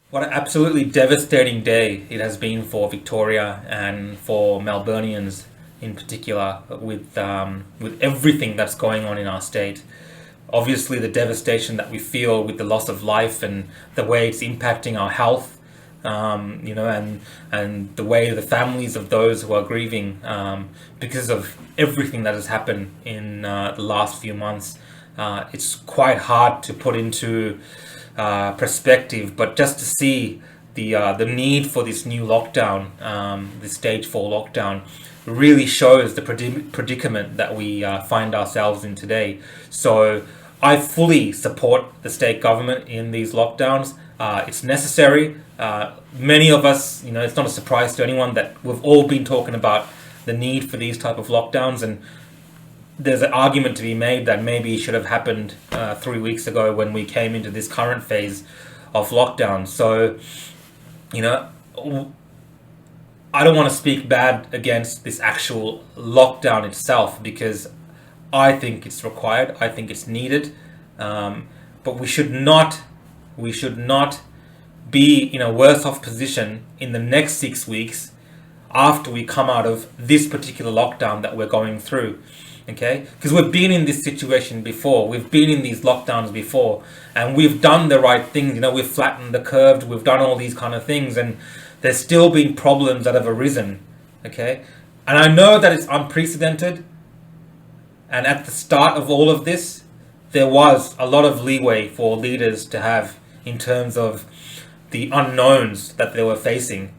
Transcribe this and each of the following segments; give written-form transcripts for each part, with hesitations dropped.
What an absolutely devastating day it has been for Victoria and for Melburnians in particular, with everything that's going on in our state. Obviously, the devastation that we feel with the loss of life and the way it's impacting our health, and the way the families of those who are grieving because of everything that has happened in the last few months. It's quite hard to put into perspective, but just to see the need for this new lockdown, this stage 4 lockdown, really shows the predicament that we find ourselves in today. So I fully support the state government in these lockdowns. It's necessary. Many of us, it's not a surprise to anyone that we've all been talking about the need for these type of lockdowns, and there's an argument to be made that maybe it should have happened 3 weeks ago when we came into this current phase of lockdown. So, I don't want to speak bad against this actual lockdown itself because I think it's required. I think it's needed, but we should not be in a worse off position in the next 6 weeks after we come out of this particular lockdown that we're going through. Okay, because we've been in this situation before, we've been in these lockdowns before, and we've done the right things. We've flattened the curve, we've done all these kind of things, and there's still been problems that have arisen. Okay, and I know that it's unprecedented, and at the start of all of this there was a lot of leeway for leaders to have in terms of the unknowns that they were facing,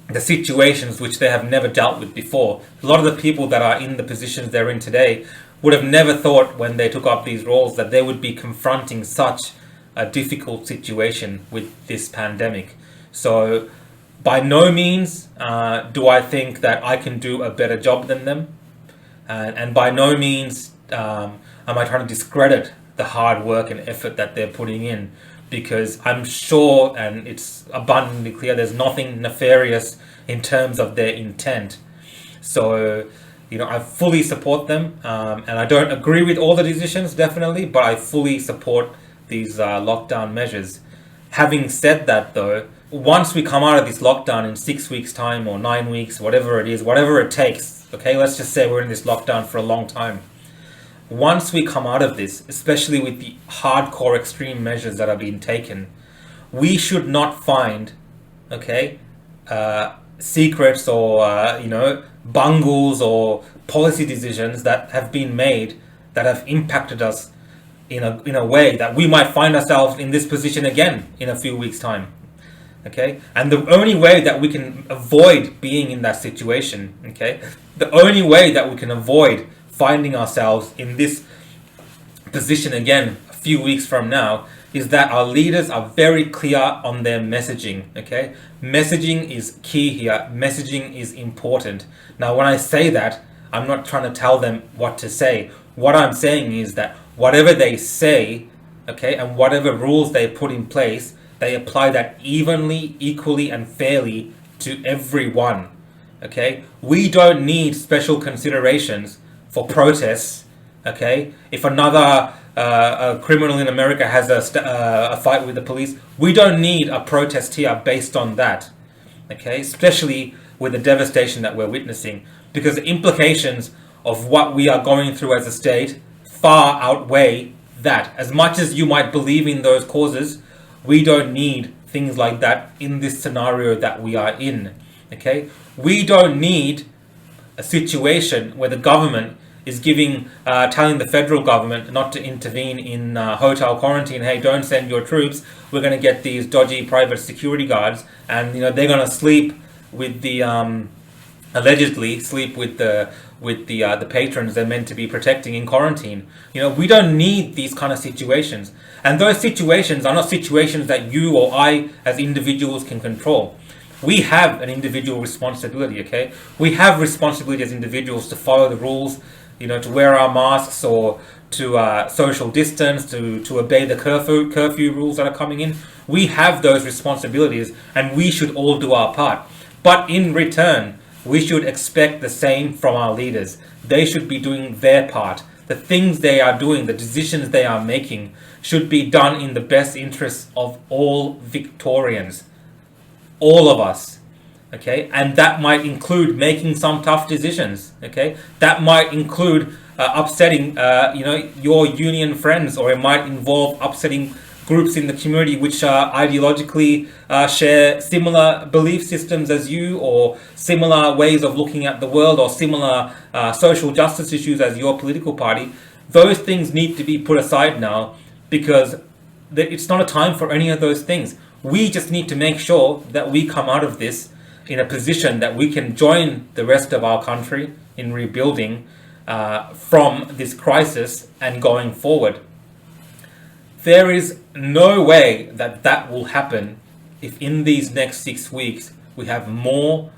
the situations which they have never dealt with before. A lot of the people that are in the positions they're in today would have never thought when they took up these roles that they would be confronting such a difficult situation with this pandemic. So by no means do I think that I can do a better job than them, and by no means am I trying to discredit the hard work and effort that they're putting in, because I'm sure, and it's abundantly clear, there's nothing nefarious in terms of their intent. So, I fully support them, and I don't agree with all the decisions, definitely, but I fully support these lockdown measures. Having said that, though, once we come out of this lockdown in 6 weeks' time or 9 weeks, whatever it is, whatever it takes, okay, let's just say we're in this lockdown for a long time. Once we come out of this, especially with the hardcore extreme measures that are being taken, we should not find, secrets or, bungles or policy decisions that have been made that have impacted us in a way that we might find ourselves in this position again in a few weeks' time. Okay? And the only way that we can avoid being in that situation, the only way that we can avoid finding ourselves in this position again a few weeks from now is that our leaders are very clear on their messaging. Messaging is key here. Messaging is important. Now, when I say that, I'm not trying to tell them what to say. What I'm saying is that whatever they say, and whatever rules they put in place, they apply that evenly, equally, and fairly to everyone. We don't need special considerations for protests. If another criminal in America has a fight with the police, we don't need a protest here based on that. Especially with the devastation that we're witnessing, because the implications of what we are going through as a state far outweigh that. As much as you might believe in those causes, we don't need things like that in this scenario that we are in. We don't need a situation where the government is telling the federal government not to intervene in hotel quarantine. Hey, don't send your troops. We're going to get these dodgy private security guards, and they're going to sleep with the allegedly sleep with the patrons they're meant to be protecting in quarantine. We don't need these kind of situations, and those situations are not situations that you or I as individuals can control. We have an individual responsibility. We have responsibility as individuals to follow the rules, to wear our masks or to social distance, to obey the curfew rules that are coming in. We have those responsibilities, and we should all do our part. But in return, we should expect the same from our leaders. They should be doing their part. the things they are doing, the decisions they are making should be done in the best interests of all Victorians, all of us. Okay, and that might include making some tough decisions. Okay, that might include upsetting, your union friends, or it might involve upsetting groups in the community which ideologically share similar belief systems as you, or similar ways of looking at the world, or similar social justice issues as your political party. Those things need to be put aside now, because it's not a time for any of those things. We just need to make sure that we come out of this in a position that we can join the rest of our country in rebuilding from this crisis and going forward. There is no way that that will happen if in these next 6 weeks we have more,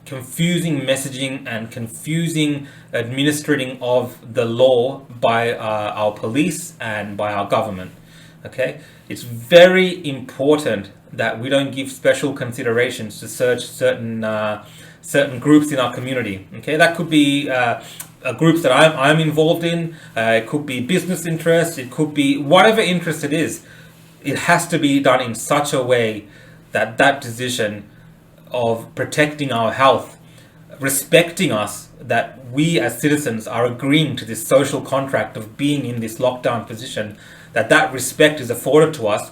confusing messaging and confusing administering of the law by our police and by our government. Okay, it's very important that we don't give special considerations to certain groups in our community. Okay, that could be groups that I'm involved in. It could be business interests. It could be whatever interest it is. It has to be done in such a way that that decision of protecting our health, respecting us, that we as citizens are agreeing to this social contract of being in this lockdown position, that respect is afforded to us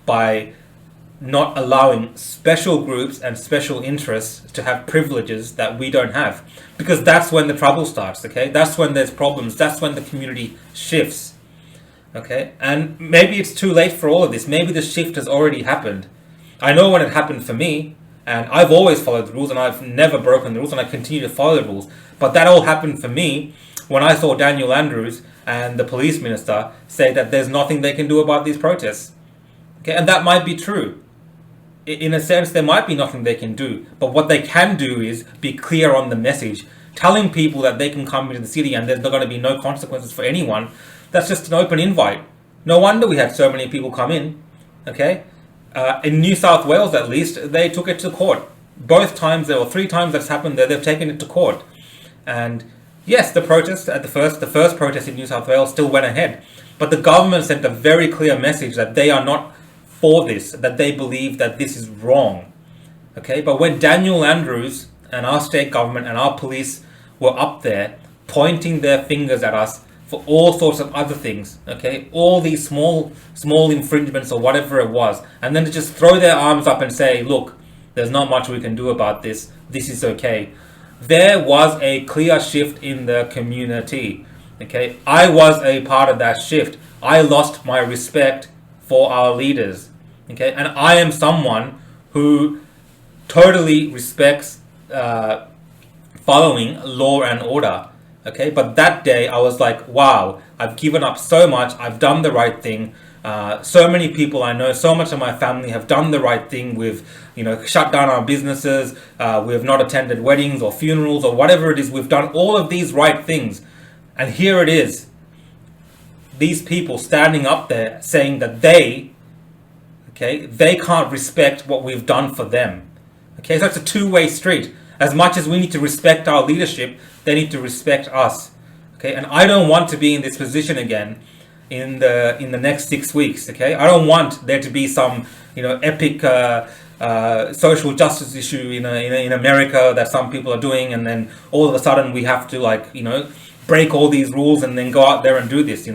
by not allowing special groups and special interests to have privileges that we don't have. Because that's when the trouble starts, okay? That's when there's problems. That's when the community shifts, okay? And maybe it's too late for all of this. Maybe the shift has already happened. I know when it happened for me, and I've always followed the rules, and I've never broken the rules, and I continue to follow the rules. But that all happened for me when I saw Daniel Andrews and the police minister say that there's nothing they can do about these protests. Okay, and that might be true. In a sense, there might be nothing they can do. But what they can do is be clear on the message, telling people that they can come into the city and there's not going to be no consequences for anyone. That's just an open invite. No wonder we had so many people come in. Okay, in New South Wales, at least, they took it to court. Both times, or 3 times that's happened there, they've taken it to court. And yes, the first protest in New South Wales still went ahead, but the government sent a very clear message that they are not for this, that they believe that this is wrong. Okay, but when Daniel Andrews and our state government and our police were up there pointing their fingers at us for all sorts of other things, okay, all these small infringements or whatever it was, and then to just throw their arms up and say, look, there's not much we can do about this, this is okay. There was a clear shift in the community. Okay, I was a part of that shift. I lost my respect for our leaders. Okay, and I am someone who totally respects following law and order. Okay, but that day I was like, wow, I've given up so much. I've done the right thing. So many people I know, so much of my family have done the right thing. We've, shut down our businesses. We have not attended weddings or funerals or whatever it is. We've done all of these right things. And here it is. These people standing up there saying that they can't respect what we've done for them. Okay, so it's a two-way street. As much as we need to respect our leadership, they need to respect us. Okay, and I don't want to be in this position again in the next 6 weeks. Okay, I don't want there to be some epic social justice issue in America that some people are doing, and then all of a sudden we have to break all these rules and then go out there and do this.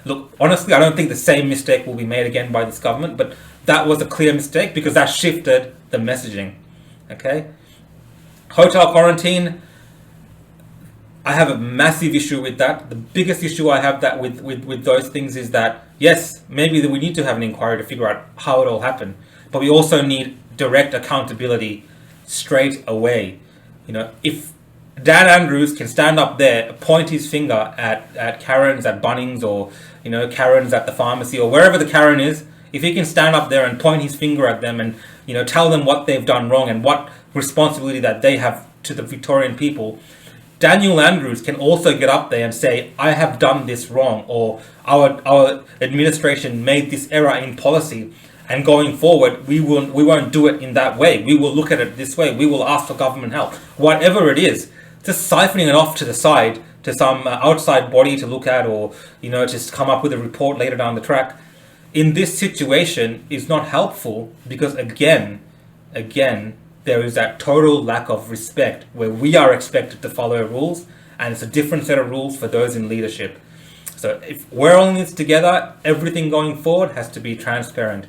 Look, honestly, I don't think the same mistake will be made again by this government, but that was a clear mistake because that shifted the messaging. Okay, hotel quarantine, I have a massive issue with that. The biggest issue I have that with those things is that, yes, maybe we need to have an inquiry to figure out how it all happened, but we also need direct accountability straight away. If Dan Andrews can stand up there, point his finger at Karens at Bunnings, or Karens at the pharmacy, or wherever the Karen is, if he can stand up there and point his finger at them and tell them what they've done wrong and what responsibility that they have to the Victorian people, Daniel Andrews can also get up there and say, I have done this wrong, or our administration made this error in policy, and going forward we won't do it in that way. We will look at it this way. We will ask for government help. Whatever it is, just siphoning it off to the side to some outside body to look at, or just come up with a report later down the track, in this situation is not helpful, because again, there is that total lack of respect where we are expected to follow rules, and it's a different set of rules for those in leadership. So if we're all in this together, everything going forward has to be transparent.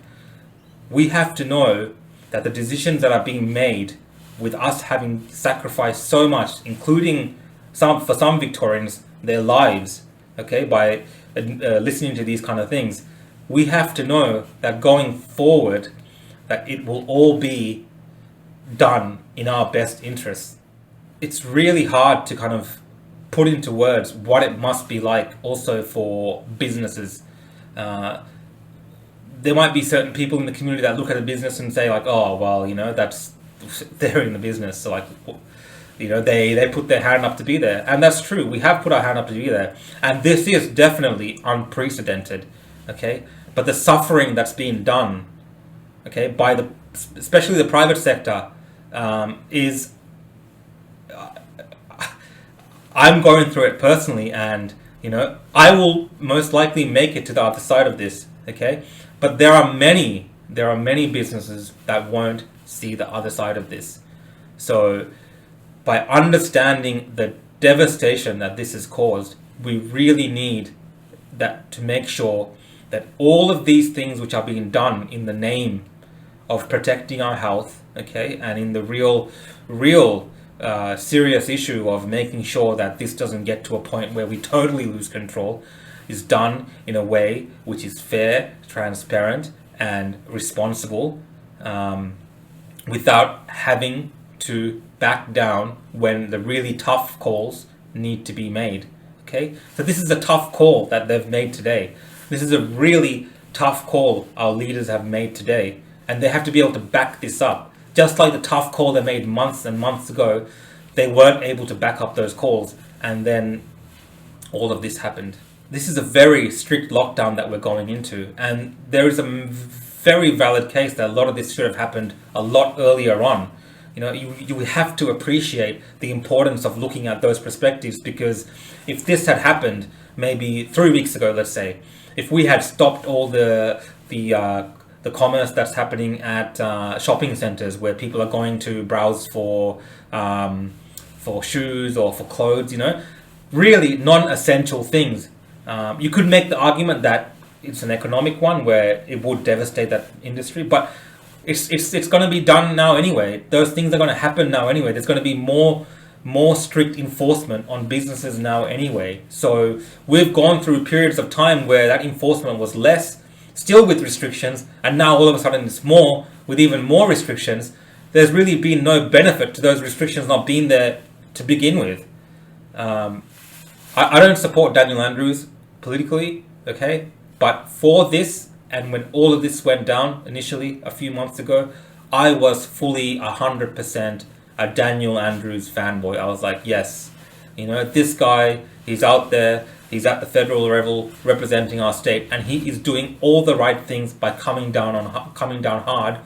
We have to know that the decisions that are being made, with us having sacrificed so much, including for some Victorians, their lives, okay, by listening to these kind of things, we have to know that going forward, that it will all be done in our best interests. It's really hard to kind of put into words what it must be like also for businesses. There might be certain people in the community that look at a business and say like, oh, well, that's, they're in the business, so like, they put their hand up to be there. And that's true, we have put our hand up to be there. And this is definitely unprecedented, okay? But the suffering that's being done, okay, by especially the private sector, is, I'm going through it personally, and, I will most likely make it to the other side of this, okay? But there are many businesses that won't see the other side of this. So by understanding the devastation that this has caused, we really need that to make sure that all of these things which are being done in the name of protecting our health, okay, and in the real serious issue of making sure that this doesn't get to a point where we totally lose control, is done in a way which is fair, transparent, and responsible, without having to back down when the really tough calls need to be made. Okay, so this is a tough call that they've made today. This is a really tough call our leaders have made today, and they have to be able to back this up. Just like the tough call they made months and months ago, they weren't able to back up those calls, and then all of this happened. This is a very strict lockdown that we're going into, and there is a very valid case that a lot of this should have happened a lot earlier on. You have to appreciate the importance of looking at those perspectives, because if this had happened maybe 3 weeks ago, let's say, if we had stopped all the commerce that's happening at shopping centers where people are going to browse for shoes or for clothes, really non-essential things, you could make the argument that it's an economic one where it would devastate that industry, but it's going to be done now anyway. Those things are going to happen now anyway. There's going to be more strict enforcement on businesses now anyway. So we've gone through periods of time where that enforcement was less, still with restrictions, and now all of a sudden it's more, with even more restrictions. There's really been no benefit to those restrictions not being there to begin with. I don't support Daniel Andrews politically, okay? But for this, and when all of this went down initially a few months ago, I was fully 100% a Daniel Andrews fanboy. I was like, yes, this guy, he's out there, he's at the federal level representing our state, and he is doing all the right things by coming down hard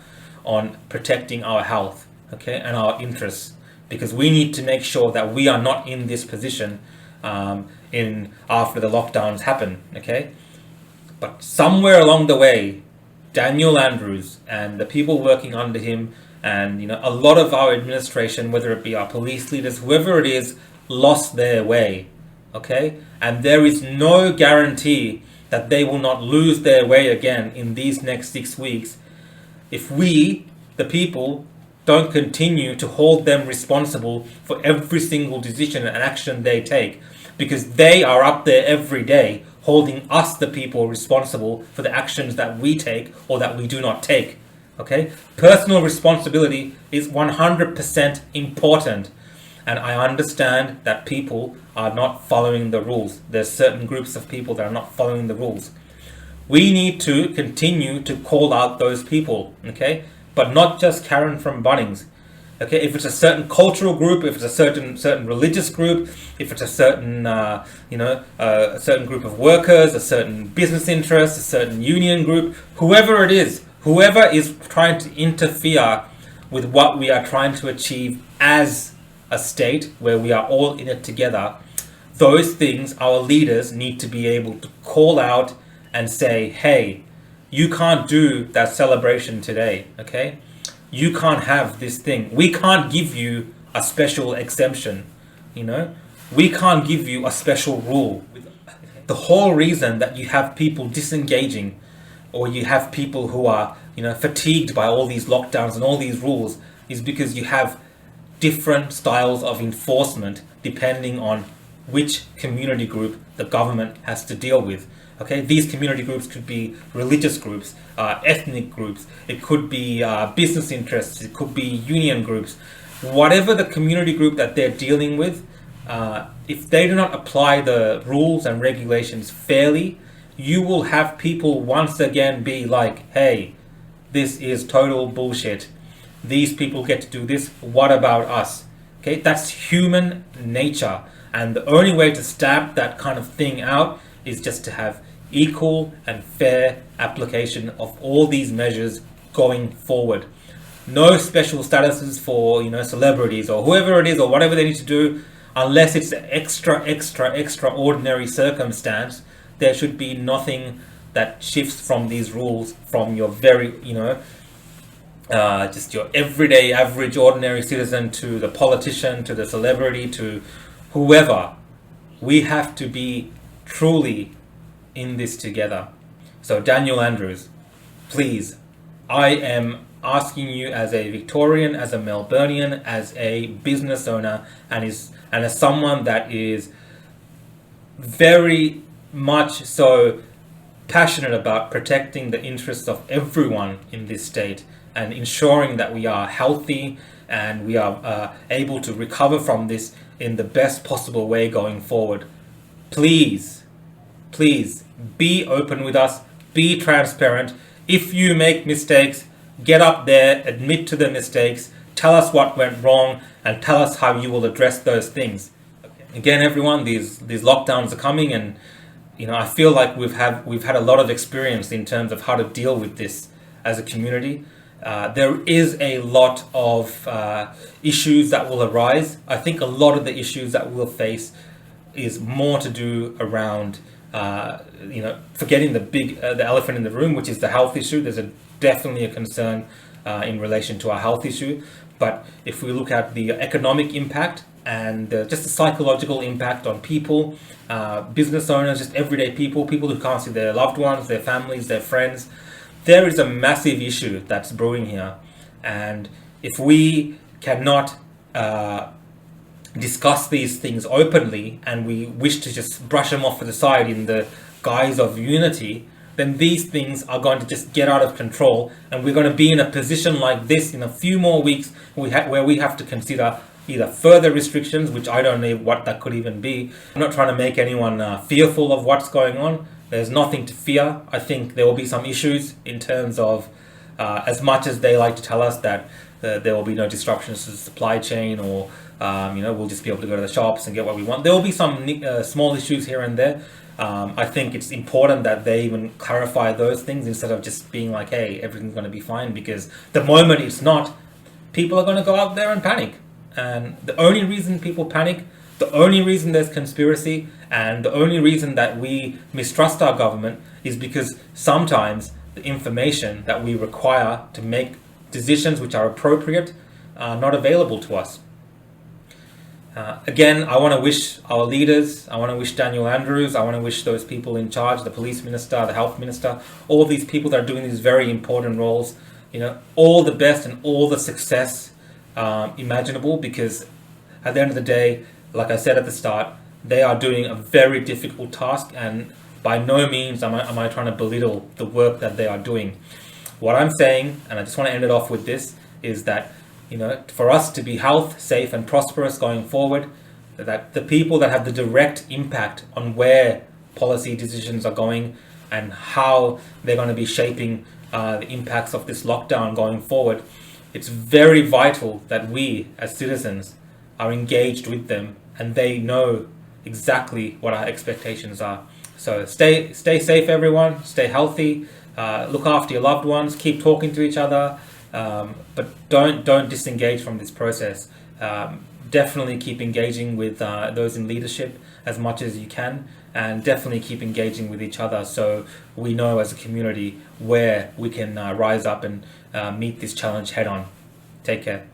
on protecting our health, okay, and our interests, because we need to make sure that we are not in this position after the lockdowns happen, okay? But somewhere along the way, Daniel Andrews and the people working under him, and a lot of our administration, whether it be our police leaders, whoever it is, lost their way, okay? And there is no guarantee that they will not lose their way again in these next 6 weeks if we, the people, don't continue to hold them responsible for every single decision and action they take, because they are up there every day holding us, the people, responsible for the actions that we take or that we do not take. Okay? Personal responsibility is 100% important. And I understand that people are not following the rules. There's certain groups of people that are not following the rules. We need to continue to call out those people, okay? But not just Karen from Bunnings. Okay, if it's a certain cultural group, if it's a certain religious group, if it's a certain a certain group of workers, a certain business interest, a certain union group, whoever it is, whoever is trying to interfere with what we are trying to achieve as a state where we are all in it together, those things our leaders need to be able to call out and say, hey, you can't do that celebration today, okay? You can't have this thing. We can't give you a special exemption, you know? We can't give you a special rule. The whole reason that you have people disengaging, or you have people who are, fatigued by all these lockdowns and all these rules, is because you have different styles of enforcement depending on which community group the government has to deal with. Okay, these community groups could be religious groups, ethnic groups, it could be business interests, it could be union groups. Whatever the community group that they're dealing with, if they do not apply the rules and regulations fairly, you will have people once again be like, hey, this is total bullshit. These people get to do this, what about us? Okay, that's human nature. And the only way to stamp that kind of thing out is just to have equal and fair application of all these measures going forward. No special statuses for, celebrities or whoever it is or whatever they need to do, unless it's an extraordinary circumstance. There should be nothing that shifts from these rules from your very, just your everyday, average, ordinary citizen to the politician, to the celebrity, to whoever. We have to be truly in this together. So Daniel Andrews, please, I am asking you as a Victorian, as a Melburnian, as a business owner, and as someone that is very much so passionate about protecting the interests of everyone in this state and ensuring that we are healthy and we are able to recover from this in the best possible way going forward. Please be open with us, be transparent. If you make mistakes, get up there, admit to the mistakes, tell us what went wrong, and tell us how you will address those things. Again, everyone, these lockdowns are coming, and I feel like we've had a lot of experience in terms of how to deal with this as a community. There is a lot of issues that will arise. I think a lot of the issues that we'll face is more to do around forgetting the elephant in the room, which is the health issue. There's definitely a concern in relation to our health issue. But if we look at the economic impact and just the psychological impact on people, business owners, just everyday people who can't see their loved ones, their families, their friends, there is a massive issue that's brewing here. And if we cannot discuss these things openly and we wish to just brush them off to the side in the guise of unity, then these things are going to just get out of control, and we're going to be in a position like this in a few more weeks where we have to consider either further restrictions, which I don't know what that could even be. I'm not trying to make anyone fearful of what's going on. There's nothing to fear. I think there will be some issues in terms of, as much as they like to tell us that there will be no disruptions to the supply chain, or we'll just be able to go to the shops and get what we want. There will be some small issues here and there. I think it's important that they even clarify those things instead of just being like, hey, everything's going to be fine, because the moment it's not, people are going to go out there and panic. And the only reason people panic, the only reason there's conspiracy, and the only reason that we mistrust our government is because sometimes the information that we require to make decisions which are appropriate are not available to us. Again, I want to wish our leaders, I want to wish Daniel Andrews, I want to wish those people in charge, the police minister, the health minister, all these people that are doing these very important roles, all the best and all the success imaginable, because at the end of the day, like I said at the start, they are doing a very difficult task, and by no means am I trying to belittle the work that they are doing. What I'm saying, and I just want to end it off with this, is that for us to be health, safe and prosperous going forward, that the people that have the direct impact on where policy decisions are going and how they're going to be shaping the impacts of this lockdown going forward, it's very vital that we as citizens are engaged with them and they know exactly what our expectations are. So stay safe, everyone. Stay healthy. Look after your loved ones. Keep talking to each other. But don't disengage from this process. definitely keep engaging with those in leadership as much as you can, and definitely keep engaging with each other so we know as a community where we can rise up and meet this challenge head on. Take care.